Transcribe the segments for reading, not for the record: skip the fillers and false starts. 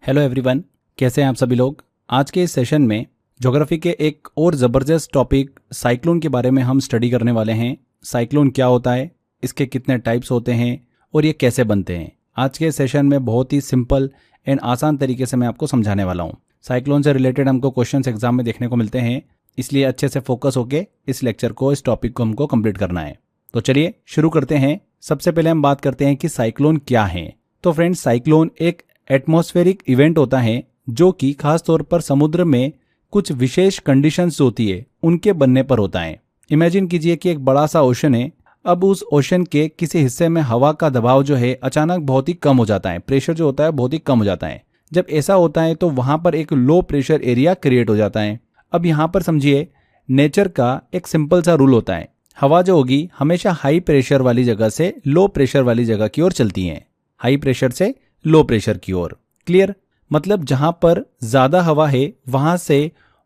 Hello everyone, कैसे हैं आप सभी लोग। आज के इस सेशन में ज्योग्राफी के एक और ज़बरदस्त टॉपिक साइक्लोन के बारे में हम स्टडी करने वाले हैं। साइक्लोन क्या होता है, इसके कितने टाइप्स होते हैं और ये कैसे बनते हैं। आज के सेशन में बहुत ही सिंपल एंड आसान तरीके से मैं आपको समझाने वाला हूँ। साइक्लोन से रिलेटेड हमको क्वेश्चंस एग्जाम में देखने को मिलते हैं, इसलिए अच्छे से फोकस होकर इस लेक्चर को, इस टॉपिक को हमको कंप्लीट करना है। तो चलिए शुरू करते हैं। सबसे पहले हम बात करते हैं कि साइक्लोन क्या है। तो फ्रेंड्स, साइक्लोन एक एटमॉस्फेरिक इवेंट होता है जो कि खास तौर पर समुद्र में कुछ विशेष कंडीशंस होती है उनके बनने पर होता है। इमेजिन कीजिए कि एक बड़ा सा ओशन है। अब उस ओशन के किसी हिस्से में हवा का दबाव जो है अचानक बहुत ही कम हो जाता है, प्रेशर जो होता है बहुत ही कम हो जाता है। जब ऐसा होता है तो वहां पर एक लो प्रेशर एरिया क्रिएट हो जाता है। अब यहाँ पर समझिए, नेचर का एक सिंपल सा रूल होता है, हवा जो होगी हमेशा हाई प्रेशर वाली जगह से लो प्रेशर वाली जगह की ओर चलती है, हाई प्रेशर से लो प्रेशर की ओर। क्लियर? मतलब जहां पर ज्यादा हवा है वहां से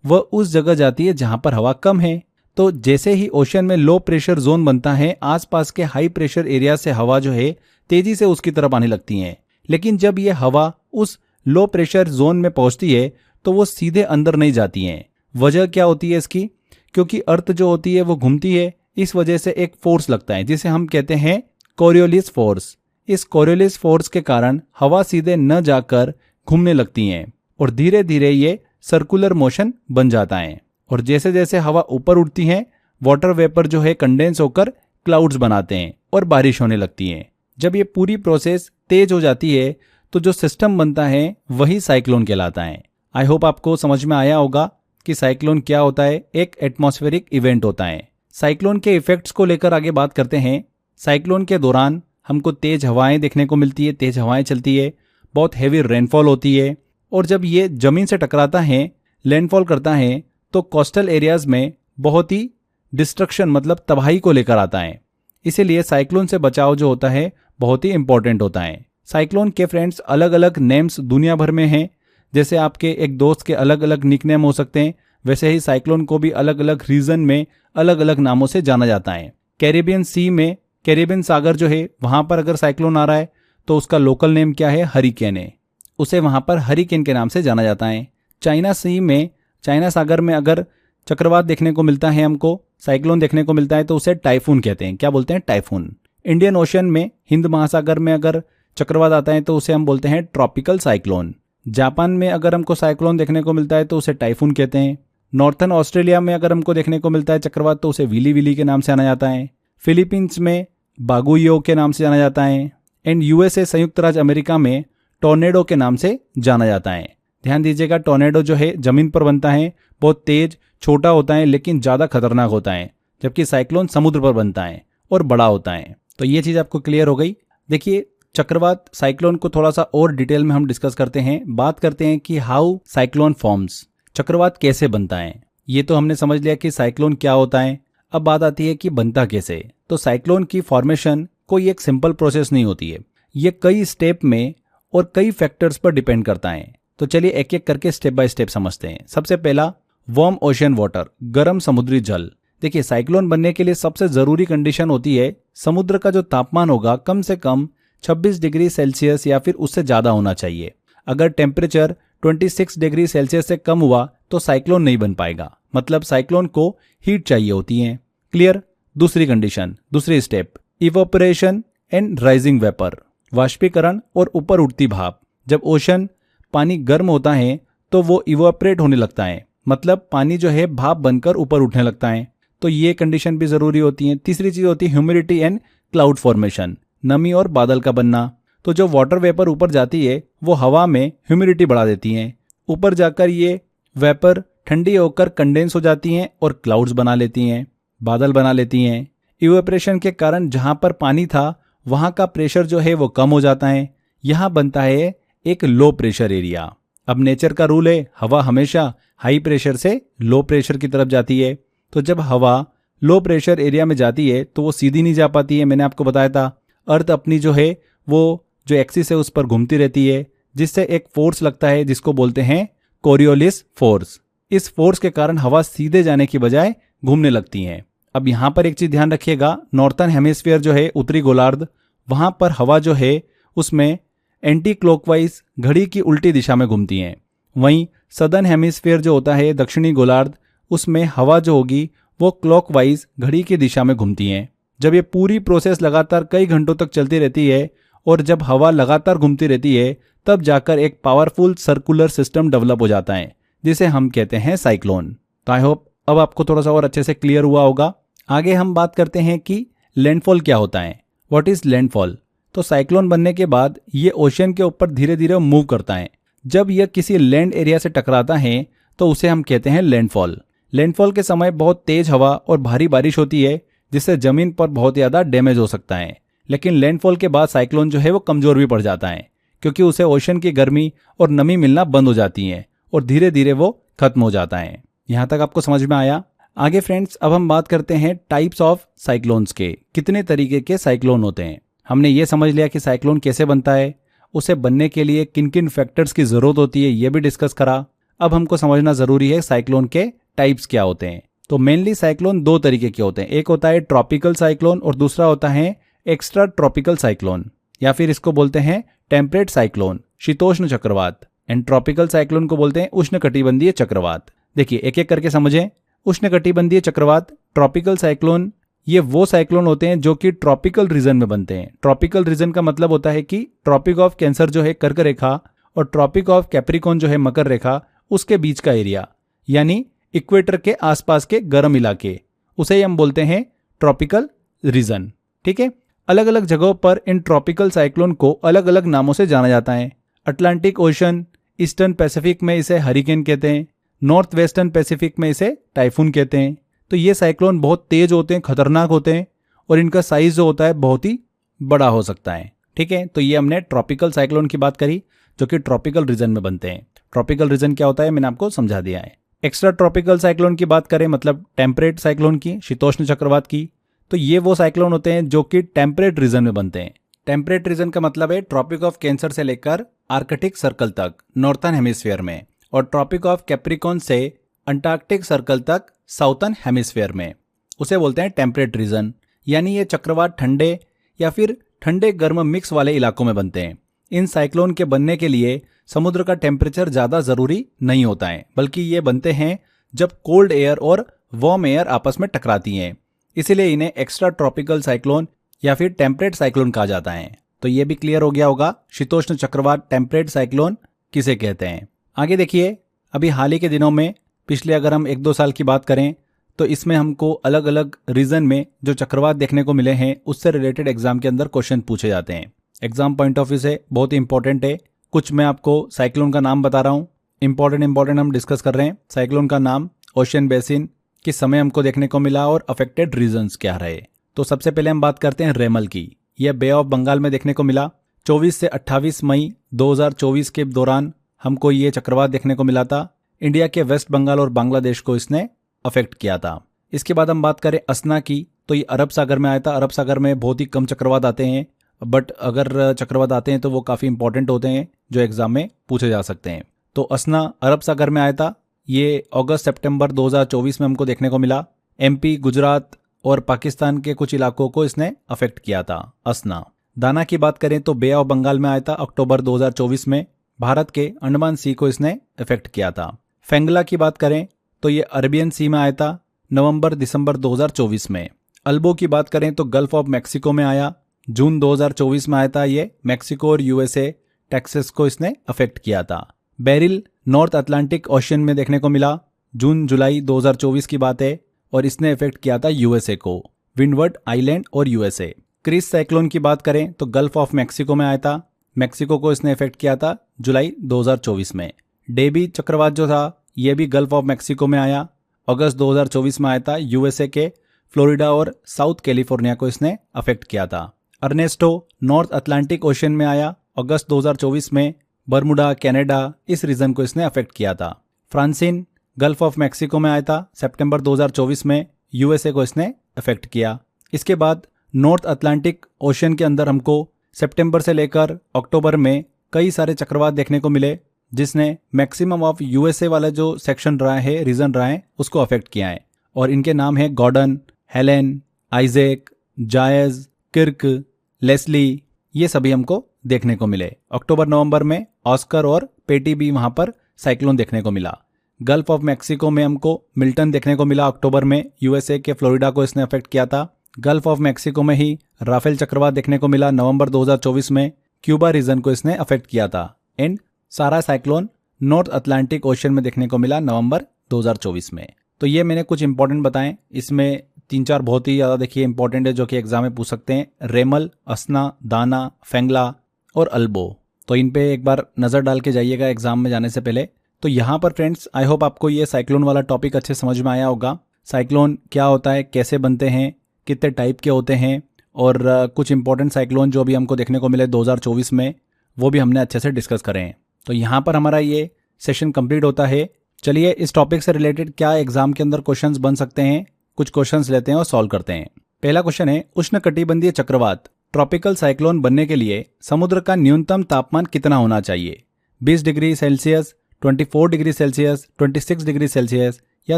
वह उस जगह जाती है जहां पर हवा कम है। तो जैसे ही ओशन में लो प्रेशर जोन बनता है, आसपास के हाई प्रेशर एरिया से हवा जो है तेजी से उसकी तरफ आने लगती है। लेकिन जब यह हवा उस लो प्रेशर जोन में पहुंचती है तो वो सीधे अंदर नहीं जाती है। वजह क्या होती है इसकी? क्योंकि अर्थ जो होती है वो घूमती है, इस वजह से एक फोर्स लगता है जिसे हम कहते हैं कोरियोलिस फोर्स। इस कोरियोलिस फोर्स के कारण हवा सीधे न जाकर घूमने लगती हैं और धीरे धीरे ये सर्कुलर मोशन बन जाता है। और जैसे जैसे हवा ऊपर उठती है, वाटर वेपर जो है कंडेंस होकर क्लाउड्स बनाते हैं और बारिश होने लगती है। जब ये पूरी प्रोसेस तेज हो जाती है तो जो सिस्टम बनता है वही साइक्लोन कहलाता है। आई होप आपको समझ में आया होगा कि साइक्लोन क्या होता है। एक एटमॉस्फेरिक इवेंट होता है। साइक्लोन के इफेक्ट्स को लेकर आगे बात करते हैं। साइक्लोन के दौरान हमको तेज हवाएं देखने को मिलती है, तेज हवाएं चलती है, बहुत हैवी रेनफॉल होती है। और जब ये जमीन से टकराता है, लैंडफॉल करता है, तो कोस्टल एरियाज में बहुत ही डिस्ट्रक्शन मतलब तबाही को लेकर आता है। इसीलिए साइक्लोन से बचाव जो होता है बहुत ही इंपॉर्टेंट होता है। साइक्लोन के फ्रेंड्स अलग अलग नेम्स दुनिया भर में हैं। जैसे आपके एक दोस्त के अलग अलग निकनेम हो सकते हैं, वैसे ही साइक्लोन को भी अलग अलग रीजन में अलग अलग नामों से जाना जाता है। कैरिबियन सी में, कैरिबियन सागर जो है वहां पर अगर साइक्लोन आ रहा है तो उसका लोकल नेम क्या है? हरिकेन है। उसे वहां पर हरिकेन के नाम से जाना जाता है। चाइना सी में, चाइना सागर में अगर चक्रवात देखने को मिलता है, हमको साइक्लोन देखने को मिलता है, तो उसे टाइफून कहते हैं। क्या बोलते हैं? टाइफून। इंडियन ओशन में, हिंद महासागर में अगर चक्रवात आता है तो उसे हम बोलते हैं ट्रॉपिकल साइक्लोन। जापान में अगर हमको साइक्लोन देखने को मिलता है तो उसे टाइफून कहते हैं। नॉर्थन ऑस्ट्रेलिया में अगर हमको देखने को मिलता है चक्रवात तो उसे विली विली के नाम से जाना जाता है। फिलीपींस में बागुयो के नाम से जाना जाता है। एंड यूएसए, संयुक्त राज्य अमेरिका में टॉर्नेडो के नाम से जाना जाता है। ध्यान दीजिएगा, टॉर्नेडो जो है जमीन पर बनता है, बहुत तेज, छोटा होता है लेकिन ज़्यादा खतरनाक होता है, जबकि साइक्लोन समुद्र पर बनता है और बड़ा होता है। तो ये चीज़ आपको क्लियर हो गई। देखिए, चक्रवात साइक्लोन को थोड़ा सा और डिटेल में हम डिस्कस करते हैं। बात करते हैं कि हाउ साइक्लोन फॉर्म्स, चक्रवात कैसे बनता है। ये तो हमने समझ लिया कि साइक्लोन क्या होता है। अब बात आती है कि बनता कैसे। तो साइक्लोन की फॉर्मेशन कोई एक सिंपल प्रोसेस नहीं होती है, ये कई स्टेप में और कई फैक्टर्स पर डिपेंड करता है। तो चलिए एक एक करके स्टेप बाय स्टेप समझते हैं। सबसे पहला, वार्म ओशन वाटर, गर्म समुद्री जल। देखिए, साइक्लोन बनने के लिए सबसे जरूरी कंडीशन होती है समुद्र का जो तापमान होगा कम से कम 26 डिग्री सेल्सियस या फिर उससे ज्यादा होना चाहिए। अगर टेम्परेचर 26 डिग्री सेल्सियस से कम हुआ तो साइक्लोन नहीं बन पाएगा, मतलब साइक्लोन को हीट चाहिए होती है। क्लियर? दूसरी कंडीशन, दूसरी step, evaporation and rising vapour, वाष्पीकरण और ऊपर उठती भाप। जब ओशन पानी गर्म होता है तो वो इवोपरेट होने लगता है, मतलब पानी जो है भाप बनकर ऊपर उठने लगता है। तो ये कंडीशन भी जरूरी होती है। तीसरी चीज होती है ह्यूमिडिटी एंड क्लाउड फॉर्मेशन, नमी और बादल का बनना। तो जो वाटर वेपर ऊपर जाती है वो हवा में ह्यूमिडिटी बढ़ा देती है। ऊपर जाकर ये वेपर ठंडी होकर कंडेंस हो जाती हैं और क्लाउड्स बना लेती हैं, बादल बना लेती हैं। इवेपोरेशन के कारण जहां पर पानी था वहां का प्रेशर जो है वो कम हो जाता है। यहां बनता है एक लो प्रेशर एरिया। अब नेचर का रूल है, हवा हमेशा हाई प्रेशर से लो प्रेशर की तरफ जाती है। तो जब हवा लो प्रेशर एरिया में जाती है तो वो सीधी नहीं जा पाती है। मैंने आपको बताया था, अर्थ अपनी जो है वो जो एक्सिस है उस पर घूमती रहती है, जिससे एक फोर्स लगता है जिसको बोलते हैं कोरियोलिस फोर्स। इस फोर्स के कारण हवा सीधे जाने की बजाय घूमने लगती है। अब यहाँ पर एक चीज ध्यान रखिएगा, नॉर्थन हेमिस्फीयर जो है, उत्तरी गोलार्ध, वहां पर हवा जो है उसमें एंटी क्लॉकवाइज घड़ी की उल्टी दिशा में घूमती हैं। वहीं सदर्न हेमिस्फीयर जो होता है दक्षिणी गोलार्ध, उसमें हवा जो होगी वो क्लॉकवाइज घड़ी की दिशा में घूमती हैं। जब ये पूरी प्रोसेस लगातार कई घंटों तक चलती रहती है और जब हवा लगातार घूमती रहती है तब जाकर एक पावरफुल सर्कुलर सिस्टम डेवलप हो जाता है जिसे हम कहते हैं साइक्लोन। तो आई होप अब आपको थोड़ा सा और अच्छे से क्लियर हुआ होगा। आगे हम बात करते हैं कि लैंडफॉल क्या होता है, व्हाट इज लैंडफॉल। तो साइक्लोन बनने के बाद ये ओशन के ऊपर धीरे धीरे मूव करता है। जब यह किसी लैंड एरिया से टकराता है तो उसे हम कहते हैं लैंडफॉल। लैंडफॉल के समय बहुत तेज हवा और भारी बारिश होती है जिससे जमीन पर बहुत ज़्यादा डैमेज हो सकता है। लेकिन लैंडफॉल के बाद साइक्लोन जो है वो कमज़ोर भी पड़ जाता है क्योंकि उसे ओशन की गर्मी और नमी मिलना बंद हो जाती है और धीरे धीरे वो खत्म हो जाता है। यहाँ तक आपको समझ में आया। आगे फ्रेंड्स अब हम बात करते हैं टाइप्स ऑफ साइक्लोन्स के, कितने तरीके के साइक्लोन होते हैं। हमने ये समझ लिया कि साइक्लोन कैसे बनता है, उसे बनने के लिए किन किन फैक्टर्स की ज़रूरत होती है ये भी डिस्कस करा। अब हमको समझना ज़रूरी है साइक्लोन के टाइप्स क्या होते हैं। तो मेनली साइक्लोन दो तरीके के होते हैं, एक होता है ट्रॉपिकल साइक्लोन और दूसरा होता है एक्स्ट्रा ट्रॉपिकल साइक्लोन, या फिर इसको बोलते हैं टेम्परेट साइक्लोन, शीतोष्ण चक्रवात। एंड ट्रॉपिकल साइक्लोन को बोलते हैं उष्णकटिबंधीय चक्रवात। देखिए एक एक करके समझें। उष्णकटिबंधीय चक्रवात, ट्रॉपिकल साइक्लोन, ये वो साइक्लोन होते हैं जो कि ट्रॉपिकल रीजन में बनते हैं। ट्रॉपिकल रीजन का मतलब होता है कि ट्रॉपिक ऑफ कैंसर जो है कर्क रेखा और ट्रॉपिक ऑफ कैप्रिकॉन जो है मकर रेखा, उसके बीच का एरिया, यानी इक्वेटर के आसपास के गर्म इलाके, उसे हम बोलते हैं ट्रॉपिकल रीजन। ठीक है। अलग अलग जगहों पर इन ट्रॉपिकल साइक्लोन को अलग अलग नामों से जाना जाता है। अटलांटिक ओशन, ईस्टर्न पैसिफिक में इसे हरिकेन कहते हैं, नॉर्थ वेस्टर्न पैसिफिक में इसे टाइफून कहते हैं। तो ये साइक्लोन बहुत तेज होते हैं, खतरनाक होते हैं और इनका साइज जो होता है बहुत ही बड़ा हो सकता है। ठीक है। तो ये हमने ट्रॉपिकल साइक्लोन की बात करी जो कि ट्रॉपिकल रीजन में बनते हैं। ट्रॉपिकल रीजन क्या होता है मैंने आपको समझा दिया है। एक्स्ट्रा ट्रॉपिकल साइक्लोन की बात करें, मतलब टेम्परेट साइक्लोन की, शीतोष्ण चक्रवात की, तो ये वो साइक्लोन होते हैं जो कि टेम्परेट रीजन में बनते हैं। टेम्परेट रीजन का मतलब है ट्रॉपिक ऑफ कैंसर से लेकर आर्कटिक सर्कल तक नॉर्थर्न हेमिस्फीयर में, और ट्रॉपिक ऑफ कैप्रिकॉन से अंटार्कटिक सर्कल तक साउथर्न हेमिस्फीयर में, उसे बोलते हैं टेम्परेट रीजन। यानी ये चक्रवात ठंडे या फिर ठंडे गर्म मिक्स वाले इलाकों में बनते हैं। इन साइक्लोन के बनने के लिए समुद्र का टेम्परेचर ज़्यादा ज़रूरी नहीं होता है, बल्कि ये बनते हैं जब कोल्ड एयर और वार्म एयर आपस में टकराती हैं। इसीलिए इन्हें एक्स्ट्रा ट्रॉपिकल साइक्लोन या फिर टेम्परेट साइक्लोन कहा जाता है। तो ये भी क्लियर हो गया होगा शीतोष्ण चक्रवात टेम्परेट साइक्लोन किसे कहते हैं। आगे देखिए, अभी हाल ही के दिनों में, पिछले अगर हम 1-2 साल की बात करें तो इसमें हमको अलग अलग रीजन में जो चक्रवात देखने को मिले हैं उससे रिलेटेड एग्जाम के अंदर क्वेश्चन पूछे जाते हैं। एग्जाम पॉइंट ऑफ व्यू से बहुत ही इंपॉर्टेंट है। कुछ मैं आपको साइक्लोन का नाम बता रहा हूँ, इंपॉर्टेंट हम डिस्कस कर रहे हैं। साइक्लोन का नाम, ओशन बेसिन, किस समय हमको देखने को मिला और अफेक्टेड रीजन्स क्या रहे। तो सबसे पहले हम बात करते हैं रेमल की। यह बे ऑफ बंगाल में देखने को मिला। 24 से 28 मई 2024 के दौरान हमको ये चक्रवात देखने को मिला था। इंडिया के वेस्ट बंगाल और बांग्लादेश को इसने अफेक्ट किया था। इसके बाद हम बात करें असना की, तो ये अरब सागर में आया था। अरब सागर में बहुत ही कम चक्रवात आते हैं, बट अगर चक्रवात आते हैं तो वो काफ़ी इंपॉर्टेंट होते हैं जो एग्जाम में पूछे जा सकते हैं। तो असना अरब सागर में आया था। ये अगस्त सितंबर 2024 में हमको देखने को मिला। एमपी, गुजरात और पाकिस्तान के कुछ इलाकों को इसने अफेक्ट किया था असना। दाना की बात करें तो बे ऑफ बंगाल में आया था अक्टूबर 2024 में। भारत के अंडमान सी को इसने अफेक्ट किया था। फेंगला की बात करें तो ये अरेबियन सी में आया था नवंबर-दिसंबर 2024 में। अल्बो की बात करें तो गल्फ ऑफ मैक्सिको में आया, जून 2024 में आया था। ये मैक्सिको और यूएसए, टेक्सास को इसने अफेक्ट किया था। बेरिल नॉर्थ अटलांटिक ओशन में देखने को मिला, जून-जुलाई 2024 की बात है, और इसने इफेक्ट किया था यूएसए को, विंडवर्ड आइलैंड और यूएसए। क्रिस साइक्लोन की बात करें तो गल्फ ऑफ मैक्सिको में आया था। मैक्सिको को इसने इफेक्ट किया था जुलाई 2024 में। डेबी चक्रवात जो था यह भी गल्फ ऑफ मैक्सिको में आया, अगस्त 2024 में आया था। यूएसए के फ्लोरिडा और साउथ कैलिफोर्निया को इसने अफेक्ट किया था। अर्नेस्टो नॉर्थ अटलांटिक ओशन में आया अगस्त 2024 में। बर्मुडा, कनाडा, इस रीजन को इसने अफेक्ट किया था। फ्रांसिन गल्फ ऑफ मैक्सिको में आया था सितंबर 2024 में। यूएसए को इसने अफेक्ट किया। इसके बाद नॉर्थ अटलांटिक ओशन के अंदर हमको सितंबर से लेकर अक्टूबर में कई सारे चक्रवात देखने को मिले, जिसने मैक्सिमम ऑफ यूएसए वाला जो सेक्शन रहा है, रीजन रहा है, उसको अफेक्ट किया है। और इनके नाम है गॉर्डन, हेलेन, आइजैक, जायज, किर्क, लेस्ली, ये सभी हमको देखने को मिले। अक्टूबर नवंबर में ऑस्कर और पेटी भी वहां पर साइक्लोन देखने को मिला। गल्फ ऑफ मैक्सिको में हमको मिल्टन देखने को मिला अक्टूबर में, यूएसए के फ्लोरिडा को इसने अफेक्ट किया था। गल्फ ऑफ मैक्सिको में ही राफेल चक्रवात देखने को मिला नवंबर 2024 में, क्यूबा रीजन को इसने अफेक्ट किया था। एंड सारा साइक्लोन नॉर्थ अटलांटिक ओशन में देखने को मिला नवंबर 2024 में। तो ये मैंने कुछ इंपॉर्टेंट बताएं, इसमें 3-4 बहुत ही ज़्यादा देखिए इंपॉर्टेंट है जो कि एग्जाम में पूछ सकते हैं। रेमल, असना, दाना, फेंगला और अल्बो, तो इन पे एक बार नज़र डाल के जाइएगा एग्जाम में जाने से पहले। तो यहाँ पर फ्रेंड्स आई होप आपको ये साइक्लोन वाला टॉपिक अच्छे समझ में आया होगा। साइक्लोन क्या होता है, कैसे बनते हैं, कितने टाइप के होते हैं, और कुछ इंपॉर्टेंट साइक्लोन जो भी हमको देखने को मिले 2024 में वो भी हमने अच्छे से डिस्कस करें हैं। तो यहाँ पर हमारा ये सेशन कंप्लीट होता है। चलिए इस टॉपिक से रिलेटेड क्या एग्जाम के अंदर क्वेश्चंस बन सकते हैं, कुछ क्वेश्चंस लेते हैं और सॉल्व करते हैं। पहला क्वेश्चन है, उष्णकटिबंधीय चक्रवात ट्रॉपिकल साइक्लोन बनने के लिए समुद्र का न्यूनतम तापमान कितना होना चाहिए? 20 degree Celsius, 24 degree Celsius, 26 degree Celsius या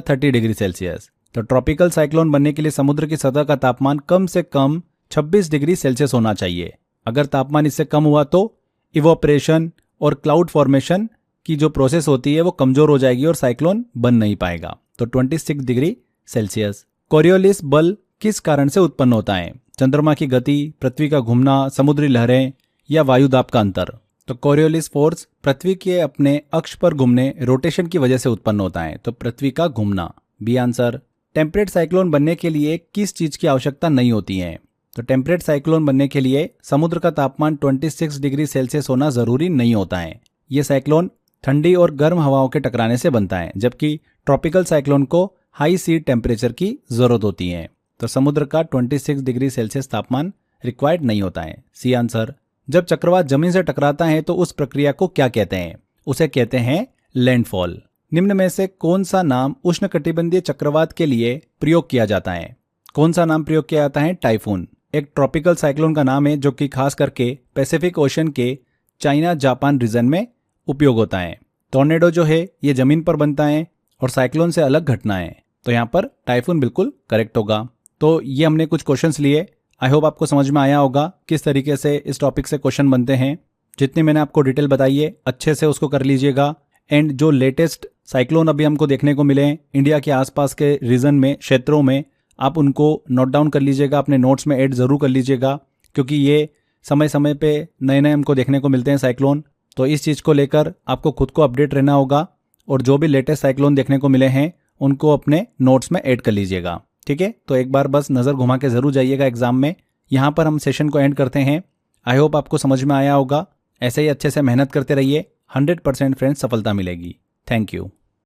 30 डिग्री सेल्सियस? तो ट्रॉपिकल साइक्लोन बनने के लिए समुद्र की सतह का तापमान कम से कम 26 डिग्री सेल्सियस होना चाहिए। अगर तापमान इससे कम हुआ तो इवोपरेशन और क्लाउड फॉर्मेशन की जो प्रोसेस होती है वो कमजोर हो जाएगी और साइक्लोन बन नहीं पाएगा। तो 26 डिग्री सेल्सियस। कोरियोलिस बल किस कारण से उत्पन्न होता है? चंद्रमा की गति, पृथ्वी का घूमना, समुद्री लहरें या वायु दाब का अंतर? तो कोरियोलिस फोर्स पृथ्वी के अपने अक्ष पर घूमने, रोटेशन की वजह से उत्पन्न होता है। तो पृथ्वी का घूमना बी आंसर। टेम्परेट साइक्लोन बनने के लिए किस चीज की आवश्यकता नहीं होती है? तो टेम्परेट साइक्लोन बनने के लिए समुद्र का तापमान 26 डिग्री सेल्सियस होना जरूरी नहीं होता है। ये साइक्लोन ठंडी और गर्म हवाओं के टकराने से बनता है, जबकि ट्रॉपिकल साइक्लोन को हाई सी टेम्परेचर की जरूरत होती है। तो समुद्र का 26 डिग्री सेल्सियस तापमान रिक्वायर्ड नहीं होता है, सी आंसर। जब चक्रवात जमीन से टकराता है तो उस प्रक्रिया को क्या कहते हैं? उसे कहते हैं लैंडफॉल। निम्न में से कौन सा नाम उष्णकटिबंधीय चक्रवात के लिए प्रयोग किया जाता है? कौन सा नाम प्रयोग किया जाता है? टाइफून एक ट्रॉपिकल साइक्लोन का नाम है जो कि खास करके पैसिफिक ओशन के चाइना जापान रीजन में उपयोग होता है। टॉर्नेडो जो है ये जमीन पर बनता है और साइक्लोन से अलग घटना है। तो यहाँ पर टाइफून बिल्कुल करेक्ट होगा। तो ये हमने कुछ क्वेश्चंस लिए, आई होप आपको समझ में आया होगा किस तरीके से इस टॉपिक से क्वेश्चन बनते हैं। जितनी मैंने आपको डिटेल बताई है अच्छे से उसको कर लीजिएगा। एंड जो लेटेस्ट साइक्लोन अभी हमको देखने को मिले हैं इंडिया के आसपास के रीजन में, क्षेत्रों में, आप उनको नोट डाउन कर लीजिएगा, अपने नोट्स में ऐड जरूर कर लीजिएगा, क्योंकि ये समय समय पे नए नए हमको देखने को मिलते हैं साइक्लोन। तो इस चीज़ को लेकर आपको खुद को अपडेट रहना होगा और जो भी लेटेस्ट साइक्लोन देखने को मिले हैं उनको अपने नोट्स में ऐड कर लीजिएगा, ठीक है? तो एक बार बस नज़र घुमा के ज़रूर जाइएगा एग्जाम में। यहाँ पर हम सेशन को एंड करते हैं। आई होप आपको समझ में आया होगा। ऐसे ही अच्छे से मेहनत करते रहिए, 100% फ्रेंड्स सफलता मिलेगी। Thank you.